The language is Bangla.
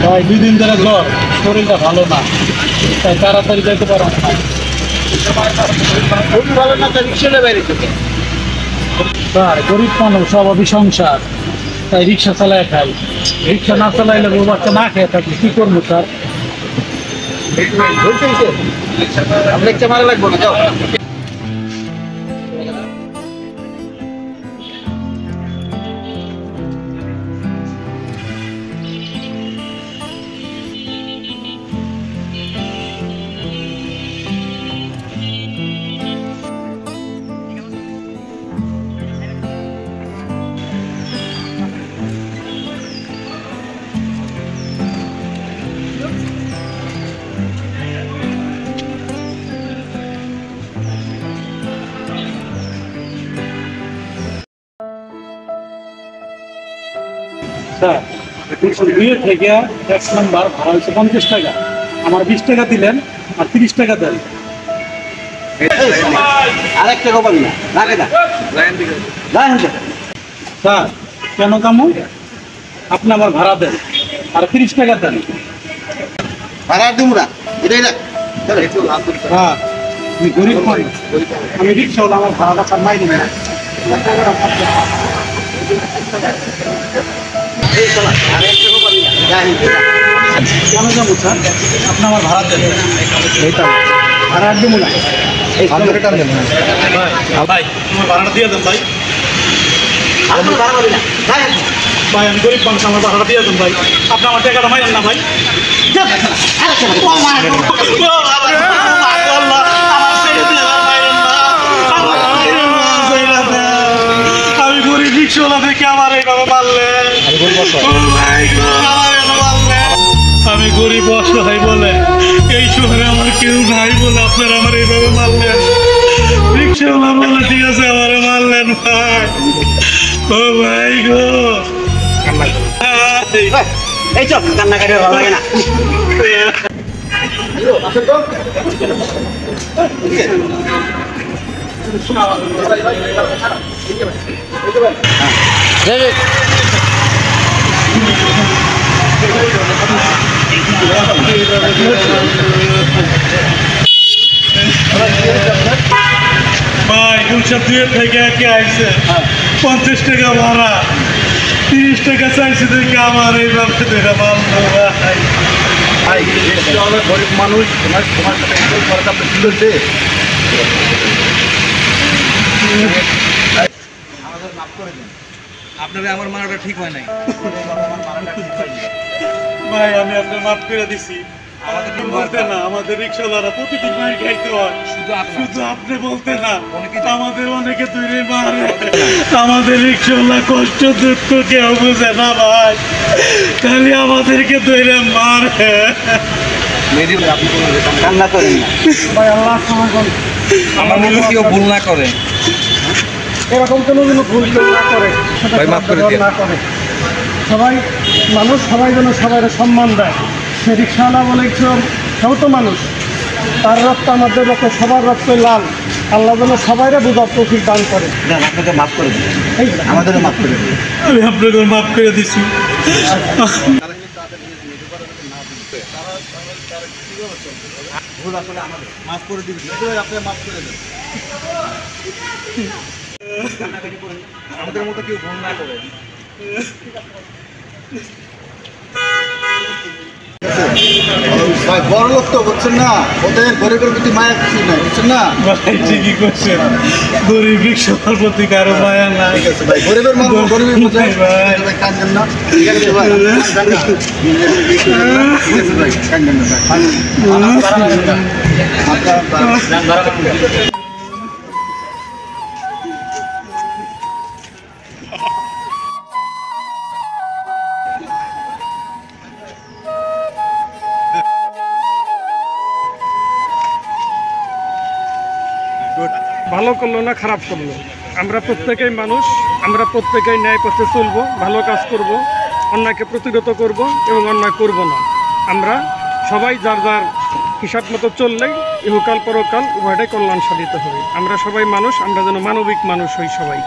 ভাই 2 দিন ধরে জ্বর, শরীরটা ভালো না, তাই তাড়াতাড়ি যাইতে পারো না। ভালো না, রিক্সা বাইরে থেকে স্যার গরিব মানুষ, অভাবী সংসার, তাই রিক্সা চালায় খাই। রিক্সা না চালাইলে বউ বাচ্চা না খেয়ে থাকি, কি করবো স্যার? রিক্সা মারা লাগবো না, যাও। স্যার 2 থেকে 1 নাম্বার ভাড়া হয়েছে 50 টাকা, আমার 20 টাকা দিলেন আর 30 টাকা দেন। আরেক টাকা পাবি না, রাখে না। স্যার কেন কামু? আপনি আমার ভাড়া দেন আর 30 টাকা দেন। ভাড়া দিমরা এটাই রাখ। হ্যাঁ আমি গরিব মানুষ, আমি রিক্সাওয়ালা, আমার ভাড়াটা স্যার নাই দিন না। কেন যাবো স্যার? আপনি আমার ভাড়া দেন। ভাড়া দেবো না, ভাই আমার ভাড়াটা দিয়ে দেন ভাই। ভাই আমি গরিব মানুষ, আমার ভাড়াটা দিয়ে দেন ভাই। আপনি আমার টাকাটা মাইলেন না ভাই। আমি গরিব রিক্সাওয়ালা থেকে আমার এইভাবে মারলেন। আমি গরিব অসহায় বলে এই শহরে আমার কেউ নাই বলে আপনারা আমার এইভাবে মারলেন। রিক্সাওয়ালা বলে ঠিক আছে আমার মারলেন ভাই। ও ভাই গো, এই চল, কান্নাকাটি ভালো লাগে না। ভাই গুলশান 2 থেকে একে আইছে 50 টাকা ভাড়া, 30 টাকা চাইছে দেখে আমার এইভাবে দেখা মারলো ভাই। ভাই অনেক গরিব মানুষ, তোমার সাথে সরকার তুলছে। আমাদের মাফ করে দিন, আপনাদের আমার মারাটা ঠিক হয় নাই। ভাই আমি আপনার মাফ করে দিছি। আমাদের বলতে না, আমাদের রিক্সাওয়ালারা প্রতিদিন মার খাইতে হয়, শুধু আপনি বলতে না, আমাদের অনেকে তৈরি মারে। আমাদের রিক্সাওয়ালা কষ্ট দুঃখ কেউ বুঝে না ভাই, খালি আমাদেরকে তৈরি মারে। কান্না করেন না ভাই, আল্লাহ ক্ষমা করুন। আমার মতো কেউ ভুল না করে, এরকম কোনো ভুল কেউ না করে, ভাই মাফ করে দিন। না করে। সবাই মানুষ, সবাই যেন সবাই সম্মান দেয়। সে রিক্সাওয়ালা বলে সেও তো মানুষ, তার রক্ত আমাদের রক্ত, সবার রক্ত লাল। আল্লাহ যেন সবাইরে বুঝার তৌফিক দান করে। আপনাকে মাফ করে দিন, আমাদেরও মাফ করে দিন। আমি আপনাকে মাফ করে দিছি। ভুল আসলে আমাদের, মাফ করে দিবেন, আপনি মাফ করে দেন। আমাদের মতো কেউ ভুল না করে। ভাই বড় লোক তো বুঝছেন না, ওদের গরিবের প্রতি মায়া কিছু নাই, বুঝছেন না? ভাই ঠিকই করছেন, গরিব রিক্সাওয়ালার প্রতি কারো মায়া নাই। ঠিক আছে ভাই, গরিবের মানুষ গরিবের মধ্যে ভাই। ভাই কাঁদেন না, ঠিক আছে ভাই, কাঁদেন না। ঠিক আছে ভাই, কাঁদেন না ভাই। আপনার ভালো করলো না খারাপ করলো, আমরা প্রত্যেকেই মানুষ, আমরা প্রত্যেকেই ন্যায় পথে চলবো, ভালো কাজ করব, অন্যায়কে প্রতিরোধ করব এবং অন্যায় করব না। আমরা সবাই যার যার হিসাব মতো চললেই ইহকাল পরকাল উভয়টাই কল্যাণ সাধিত হবে। আমরা সবাই মানুষ, আমরা যেন মানবিক মানুষ হই সবাই।